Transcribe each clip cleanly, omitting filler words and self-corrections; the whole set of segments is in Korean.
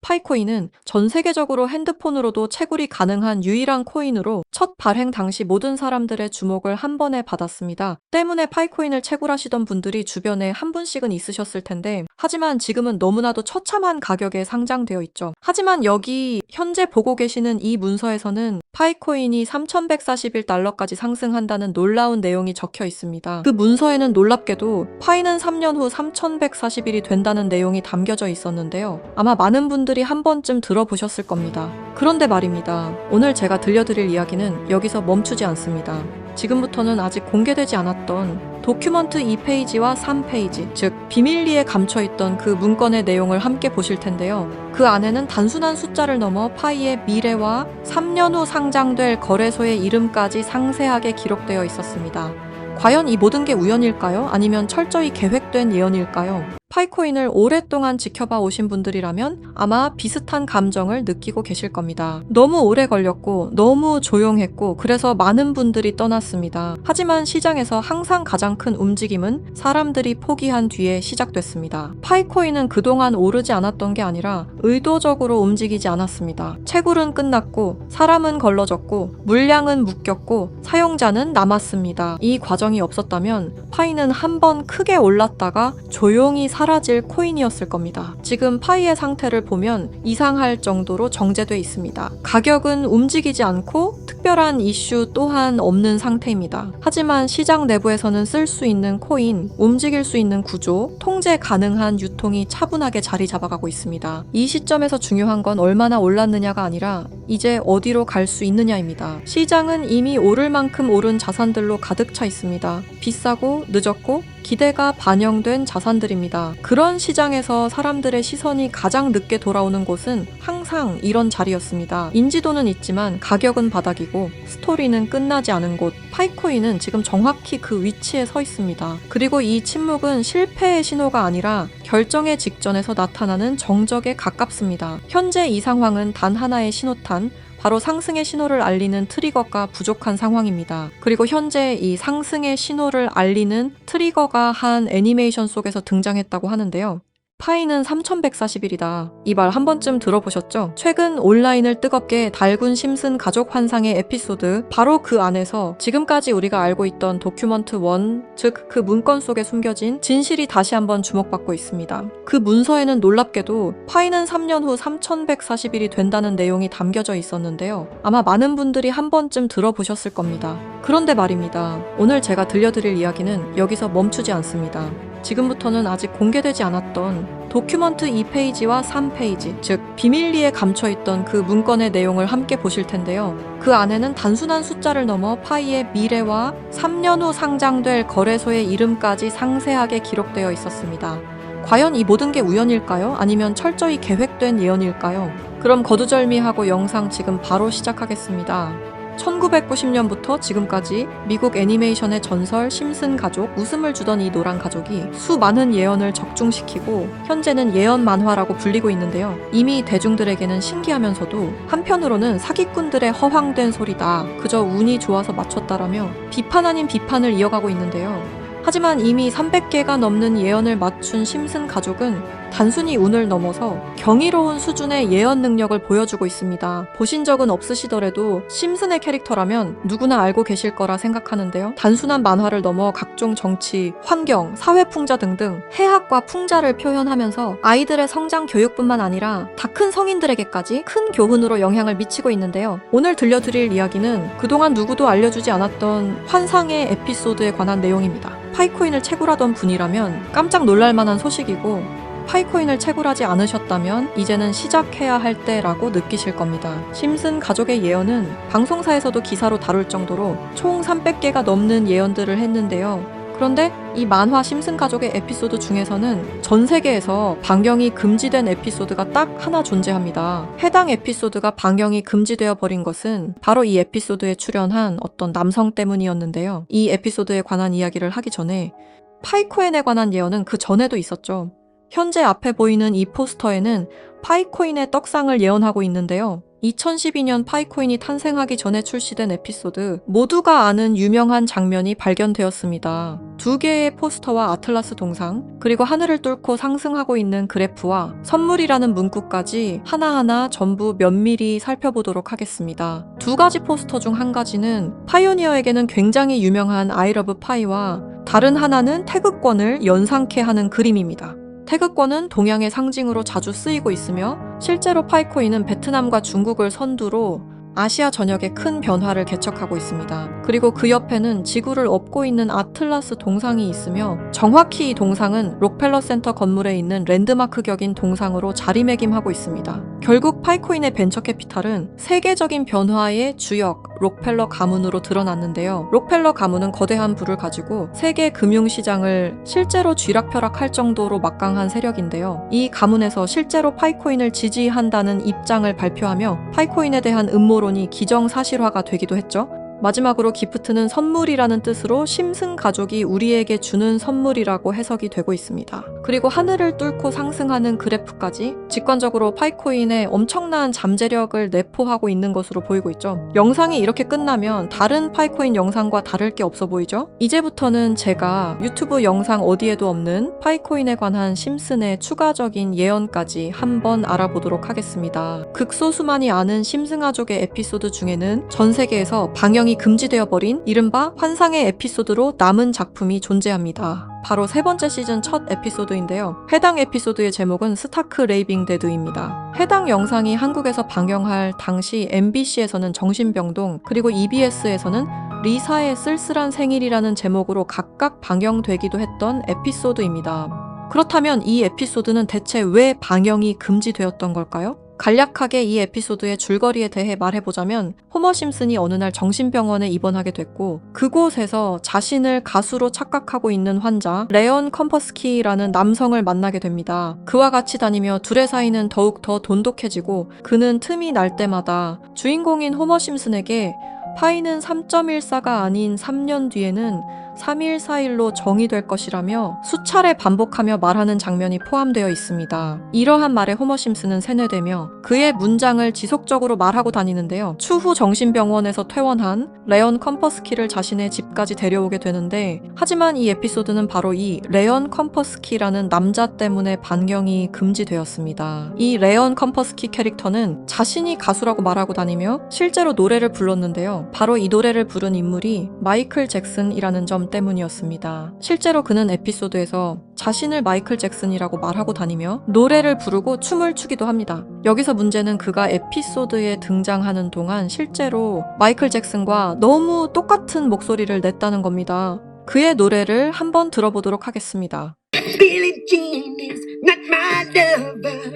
파이코인은 전 세계적으로 핸드폰으로도 채굴이 가능한 유일한 코인으로 첫 발행 당시 모든 사람들의 주목을 한 번에 받았습니다. 때문에 파이코인을 채굴하시던 분들이 주변에 한 분씩은 있으셨을 텐데, 하지만 지금은 너무나도 처참한 가격에 상장되어 있죠. 하지만 여기 현재 보고 계시는 이 문서에서는 파이코인이 3,141달러까지 상승한다는 놀라운 내용이 적혀 있습니다. 그 문서에는 놀랍게도 파이는 3년 후 3,140일이 된다는 내용이 담겨져 있었는데요. 아마 많은 분들이 한 번쯤 들어보셨을 겁니다. 그런데 말입니다. 오늘 제가 들려드릴 이야기는 여기서 멈추지 않습니다. 지금부터는 아직 공개되지 않았던 도큐먼트 2페이지와 3페이지, 즉 비밀리에 감춰있던 그 문건의 내용을 함께 보실 텐데요. 그 안에는 단순한 숫자를 넘어 파이의 미래와 3년 후 상장될 거래소의 이름까지 상세하게 기록되어 있었습니다. 과연 이 모든 게 우연일까요? 아니면 철저히 계획된 예언일까요? 파이코인을 오랫동안 지켜봐 오신 분들이라면 아마 비슷한 감정을 느끼고 계실 겁니다. 너무 오래 걸렸고 너무 조용했고 그래서 많은 분들이 떠났습니다. 하지만 시장에서 항상 가장 큰 움직임은 사람들이 포기한 뒤에 시작됐습니다. 파이코인은 그동안 오르지 않았던 게 아니라 의도적으로 움직이지 않았습니다. 채굴은 끝났고 사람은 걸러졌고 물량은 묶였고 사용자는 남았습니다. 이 과정이 없었다면 파이는 한 번 크게 올랐다가 조용히 사라질 코인이었을 겁니다. 지금 파이의 상태를 보면 이상할 정도로 정제돼 있습니다. 가격은 움직이지 않고 특별한 이슈 또한 없는 상태입니다. 하지만 시장 내부에서는 쓸 수 있는 코인, 움직일 수 있는 구조, 통제 가능한 유통이 차분하게 자리 잡아가고 있습니다. 이 시점에서 중요한 건 얼마나 올랐느냐가 아니라 이제 어디로 갈 수 있느냐입니다. 시장은 이미 오를 만큼 오른 자산들로 가득 차 있습니다. 비싸고 늦었고 기대가 반영된 자산들입니다. 그런 시장에서 사람들의 시선이 가장 늦게 돌아오는 곳은 항상 이런 자리였습니다. 인지도는 있지만 가격은 바닥이고 스토리는 끝나지 않은 곳. 파이코인은 지금 정확히 그 위치에 서 있습니다. 그리고 이 침묵은 실패의 신호가 아니라 결정의 직전에서 나타나는 정적에 가깝습니다. 현재 이 상황은 단 하나의 신호탄, 바로 상승의 신호를 알리는 트리거가 부족한 상황입니다. 그리고 현재 이 상승의 신호를 알리는 트리거가 한 애니메이션 속에서 등장했다고 하는데요. 파이는 3,140일이다. 이 말 한 번쯤 들어보셨죠? 최근 온라인을 뜨겁게 달군 심슨 가족 환상의 에피소드, 바로 그 안에서 지금까지 우리가 알고 있던 도큐먼트 1, 즉 그 문건 속에 숨겨진 진실이 다시 한번 주목받고 있습니다. 그 문서에는 놀랍게도 파이는 3년 후 3,140일이 된다는 내용이 담겨져 있었는데요. 아마 많은 분들이 한 번쯤 들어보셨을 겁니다. 그런데 말입니다. 오늘 제가 들려드릴 이야기는 여기서 멈추지 않습니다. 지금부터는 아직 공개되지 않았던 도큐먼트 2페이지와 3페이지, 즉 비밀리에 감춰있던 그 문건의 내용을 함께 보실 텐데요. 그 안에는 단순한 숫자를 넘어 파이의 미래와 3년 후 상장될 거래소의 이름까지 상세하게 기록되어 있었습니다. 과연 이 모든 게 우연일까요? 아니면 철저히 계획된 예언일까요? 그럼 거두절미하고 영상 지금 바로 시작하겠습니다. 1990년부터 지금까지 미국 애니메이션의 전설 심슨 가족, 웃음을 주던 이 노란 가족이 수많은 예언을 적중시키고 현재는 예언 만화라고 불리고 있는데요. 이미 대중들에게는 신기하면서도 한편으로는 사기꾼들의 허황된 소리다, 그저 운이 좋아서 맞췄다라며 비판 아닌 비판을 이어가고 있는데요. 하지만 이미 300개가 넘는 예언을 맞춘 심슨 가족은 단순히 운을 넘어서 경이로운 수준의 예언 능력을 보여주고 있습니다. 보신 적은 없으시더라도 심슨의 캐릭터라면 누구나 알고 계실 거라 생각하는데요. 단순한 만화를 넘어 각종 정치, 환경, 사회 풍자 등등 해학과 풍자를 표현하면서 아이들의 성장 교육뿐만 아니라 다 큰 성인들에게까지 큰 교훈으로 영향을 미치고 있는데요. 오늘 들려드릴 이야기는 그동안 누구도 알려주지 않았던 환상의 에피소드에 관한 내용입니다. 파이코인을 채굴하던 분이라면 깜짝 놀랄 만한 소식이고, 파이코인을 채굴하지 않으셨다면 이제는 시작해야 할 때라고 느끼실 겁니다. 심슨 가족의 예언은 방송사에서도 기사로 다룰 정도로 총 300개가 넘는 예언들을 했는데요. 그런데 이 만화 심슨 가족의 에피소드 중에서는 전 세계에서 방영이 금지된 에피소드가 딱 하나 존재합니다. 해당 에피소드가 방영이 금지되어 버린 것은 바로 이 에피소드에 출연한 어떤 남성 때문이었는데요. 이 에피소드에 관한 이야기를 하기 전에 파이코인에 관한 예언은 그 전에도 있었죠. 현재 앞에 보이는 이 포스터에는 파이코인의 떡상을 예언하고 있는데요. 2012년 파이코인이 탄생하기 전에 출시된 에피소드, 모두가 아는 유명한 장면이 발견되었습니다. 두 개의 포스터와 아틀라스 동상, 그리고 하늘을 뚫고 상승하고 있는 그래프와 선물이라는 문구까지 하나하나 전부 면밀히 살펴보도록 하겠습니다. 두 가지 포스터 중 한 가지는 파이오니어에게는 굉장히 유명한 I love 파이와 다른 하나는 태극권을 연상케 하는 그림입니다. 태극권은 동양의 상징으로 자주 쓰이고 있으며 실제로 파이코인은 베트남과 중국을 선두로 아시아 전역에 큰 변화를 개척하고 있습니다. 그리고 그 옆에는 지구를 업고 있는 아틀라스 동상이 있으며 정확히 이 동상은 록펠러 센터 건물에 있는 랜드마크 격인 동상으로 자리매김하고 있습니다. 결국 파이코인의 벤처 캐피탈은 세계적인 변화의 주역 록펠러 가문으로 드러났는데요. 록펠러 가문은 거대한 부를 가지고 세계 금융시장을 실제로 쥐락펴락할 정도로 막강한 세력인데요. 이 가문에서 실제로 파이코인을 지지한다는 입장을 발표하며 파이코인에 대한 음모론이 기정사실화가 되기도 했죠. 마지막으로 기프트는 선물이라는 뜻으로 심슨 가족이 우리에게 주는 선물이라고 해석이 되고 있습니다. 그리고 하늘을 뚫고 상승하는 그래프까지 직관적으로 파이코인의 엄청난 잠재력을 내포하고 있는 것으로 보이고 있죠. 영상이 이렇게 끝나면 다른 파이코인 영상과 다를 게 없어 보이죠? 이제부터는 제가 유튜브 영상 어디에도 없는 파이코인에 관한 심슨의 추가적인 예언까지 한번 알아보도록 하겠습니다. 극소수만이 아는 심슨 가족의 에피소드 중에는 전 세계에서 방영이 금지되어 버린 이른바 환상의 에피소드로 남은 작품이 존재합니다. 바로 세 번째 시즌 첫 에피소드인데요. 해당 에피소드의 제목은 스타크 레이빙 데드입니다. 해당 영상이 한국에서 방영할 당시 MBC에서는 정신병동, 그리고 EBS에서는 리사의 쓸쓸한 생일이라는 제목으로 각각 방영되기도 했던 에피소드입니다. 그렇다면 이 에피소드는 대체 왜 방영이 금지되었던 걸까요? 간략하게 이 에피소드의 줄거리에 대해 말해보자면 호머 심슨이 어느 날 정신병원에 입원하게 됐고 그곳에서 자신을 가수로 착각하고 있는 환자 레온 컴퍼스키라는 남성을 만나게 됩니다. 그와 같이 다니며 둘의 사이는 더욱 더 돈독해지고 그는 틈이 날 때마다 주인공인 호머 심슨에게 파이는 3.14가 아닌 3년 뒤에는 3.14일로 정의될 것이라며 수차례 반복하며 말하는 장면이 포함되어 있습니다. 이러한 말에 호머 심슨은 세뇌되며 그의 문장을 지속적으로 말하고 다니는데요. 추후 정신병원에서 퇴원한 레온 컴퍼스키를 자신의 집까지 데려오게 되는데 하지만 이 에피소드는 바로 이 레온 컴퍼스키라는 남자 때문에 반경이 금지되었습니다. 이 레온 컴퍼스키 캐릭터는 자신이 가수라고 말하고 다니며 실제로 노래를 불렀는데요. 바로 이 노래를 부른 인물이 마이클 잭슨이라는 점 때문이었습니다. 실제로 그는 에피소드에서 자신을 마이클 잭슨이라고 말하고 다니며 노래를 부르고 춤을 추기도 합니다. 여기서 문제는 그가 에피소드에 등장하는 동안 실제로 마이클 잭슨과 너무 똑같은 목소리를 냈다는 겁니다. 그의 노래를 한번 들어보도록 하겠습니다. Billie Jean is not my lover.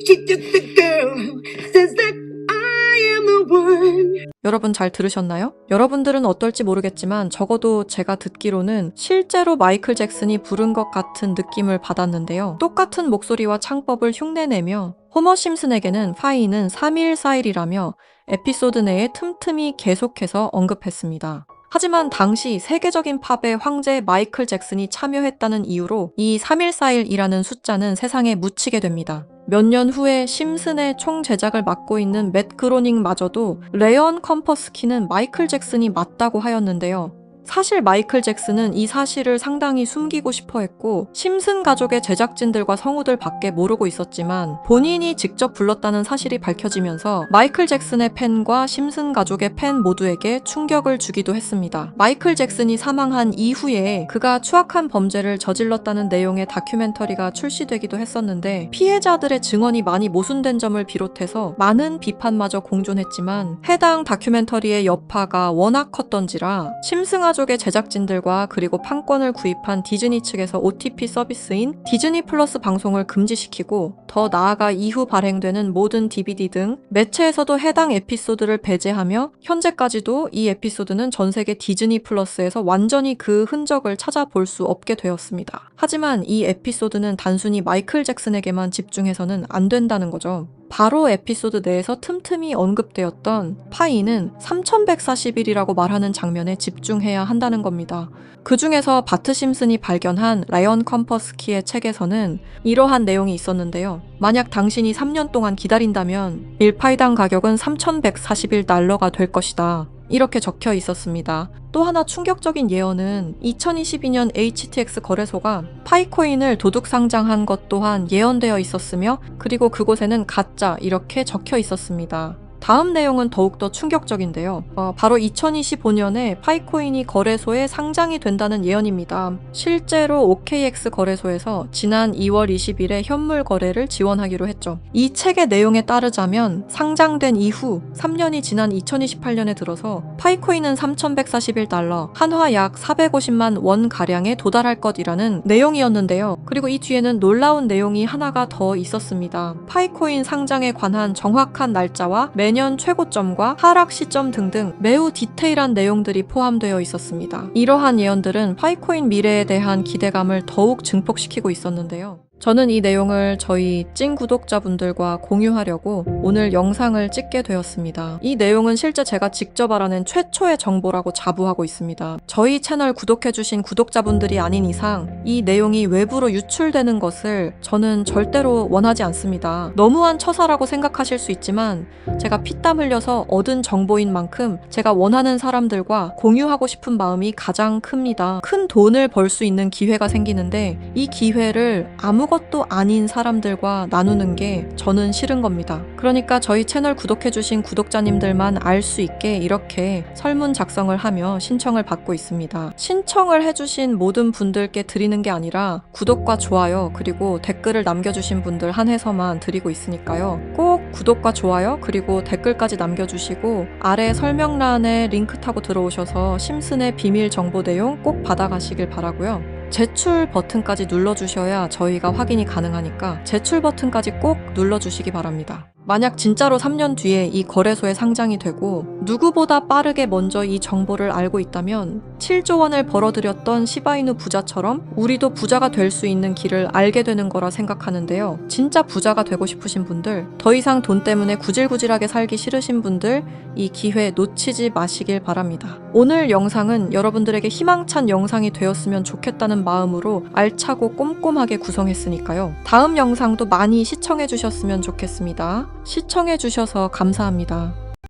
She took the girl who says that I am the one. 여러분 잘 들으셨나요? 여러분들은 어떨지 모르겠지만 적어도 제가 듣기로는 실제로 마이클 잭슨이 부른 것 같은 느낌을 받았는데요. 똑같은 목소리와 창법을 흉내내며 호머 심슨에게는 파이는 3.14일이라며 에피소드 내에 틈틈이 계속해서 언급했습니다. 하지만 당시 세계적인 팝의 황제 마이클 잭슨이 참여했다는 이유로 이 3.14일이라는 숫자는 세상에 묻히게 됩니다. 몇 년 후에 심슨의 총 제작을 맡고 있는 맷 그로닝마저도 레온 컴퍼스키는 마이클 잭슨이 맞다고 하였는데요. 사실 마이클 잭슨은 이 사실을 상당히 숨기고 싶어 했고 심슨 가족의 제작진들과 성우들 밖에 모르고 있었지만 본인이 직접 불렀다는 사실이 밝혀지면서 마이클 잭슨의 팬과 심슨 가족의 팬 모두에게 충격을 주기도 했습니다. 마이클 잭슨이 사망한 이후에 그가 추악한 범죄를 저질렀다는 내용의 다큐멘터리가 출시되기도 했었는데 피해자들의 증언이 많이 모순된 점을 비롯해서 많은 비판마저 공존했지만 해당 다큐멘터리의 여파가 워낙 컸던지라 심슨 가족의 제작진들과 그리고 판권을 구입한 디즈니 측에서 OTP 서비스인 디즈니 플러스 방송을 금지시키고 더 나아가 이후 발행되는 모든 DVD 등 매체에서도 해당 에피소드를 배제하며 현재까지도 이 에피소드는 전 세계 디즈니 플러스에서 완전히 그 흔적을 찾아볼 수 없게 되었습니다. 하지만 이 에피소드는 단순히 마이클 잭슨에게만 집중해서는 안 된다는 거죠. 바로 에피소드 내에서 틈틈이 언급되었던 파이는 3141이라고 말하는 장면에 집중해야 한다는 겁니다. 그 중에서 바트 심슨이 발견한 라이언 컴퍼스키의 책에서는 이러한 내용이 있었는데요. 만약 당신이 3년 동안 기다린다면 1파이당 가격은 3141달러가 될 것이다. 이렇게 적혀 있었습니다. 또 하나 충격적인 예언은 2022년 HTX 거래소가 파이코인을 도둑 상장한 것 또한 예언되어 있었으며, 그리고 그곳에는 가짜 이렇게 적혀 있었습니다. 다음 내용은 더욱더 충격적인데요. 바로 2025년에 파이코인이 거래소에 상장이 된다는 예언입니다. 실제로 OKX 거래소에서 지난 2월 20일에 현물 거래를 지원하기로 했죠. 이 책의 내용에 따르자면 상장된 이후 3년이 지난 2028년에 들어서 파이코인은 3141달러, 한화 약 450만 원 가량에 도달할 것이라는 내용이었는데요. 그리고 이 뒤에는 놀라운 내용이 하나가 더 있었습니다. 파이코인 상장에 관한 정확한 날짜와 매년 최고점과 하락 시점 등등 매우 디테일한 내용들이 포함되어 있었습니다. 이러한 예언들은 파이코인 미래에 대한 기대감을 더욱 증폭시키고 있었는데요. 저는 이 내용을 저희 찐 구독자분들과 공유하려고 오늘 영상을 찍게 되었습니다. 이 내용은 실제 제가 직접 알아낸 최초의 정보라고 자부하고 있습니다. 저희 채널 구독해주신 구독자분들이 아닌 이상 이 내용이 외부로 유출되는 것을 저는 절대로 원하지 않습니다. 너무한 처사라고 생각하실 수 있지만 제가 피땀 흘려서 얻은 정보인 만큼 제가 원하는 사람들과 공유하고 싶은 마음이 가장 큽니다. 큰 돈을 벌 수 있는 기회가 생기는데 이 기회를 아무것도 아닌 사람들과 나누는 게 저는 싫은 겁니다. 그러니까 저희 채널 구독해주신 구독자님들만 알 수 있게 이렇게 설문 작성을 하며 신청을 받고 있습니다. 신청을 해주신 모든 분들께 드리는 게 아니라 구독과 좋아요 그리고 댓글을 남겨주신 분들 한해서만 드리고 있으니까요. 꼭 구독과 좋아요 그리고 댓글까지 남겨주시고 아래 설명란에 링크 타고 들어오셔서 심슨의 비밀 정보 내용 꼭 받아가시길 바라고요. 제출 버튼까지 눌러주셔야 저희가 확인이 가능하니까 제출 버튼까지 꼭 눌러주시기 바랍니다. 만약 진짜로 3년 뒤에 이 거래소에 상장이 되고 누구보다 빠르게 먼저 이 정보를 알고 있다면 7조 원을 벌어들였던 시바이누 부자처럼 우리도 부자가 될 수 있는 길을 알게 되는 거라 생각하는데요. 진짜 부자가 되고 싶으신 분들, 더 이상 돈 때문에 구질구질하게 살기 싫으신 분들 이 기회 놓치지 마시길 바랍니다. 오늘 영상은 여러분들에게 희망찬 영상이 되었으면 좋겠다는 마음으로 알차고 꼼꼼하게 구성했으니까요. 다음 영상도 많이 시청해 주셨으면 좋겠습니다. 시청해 주셔서 감사합니다.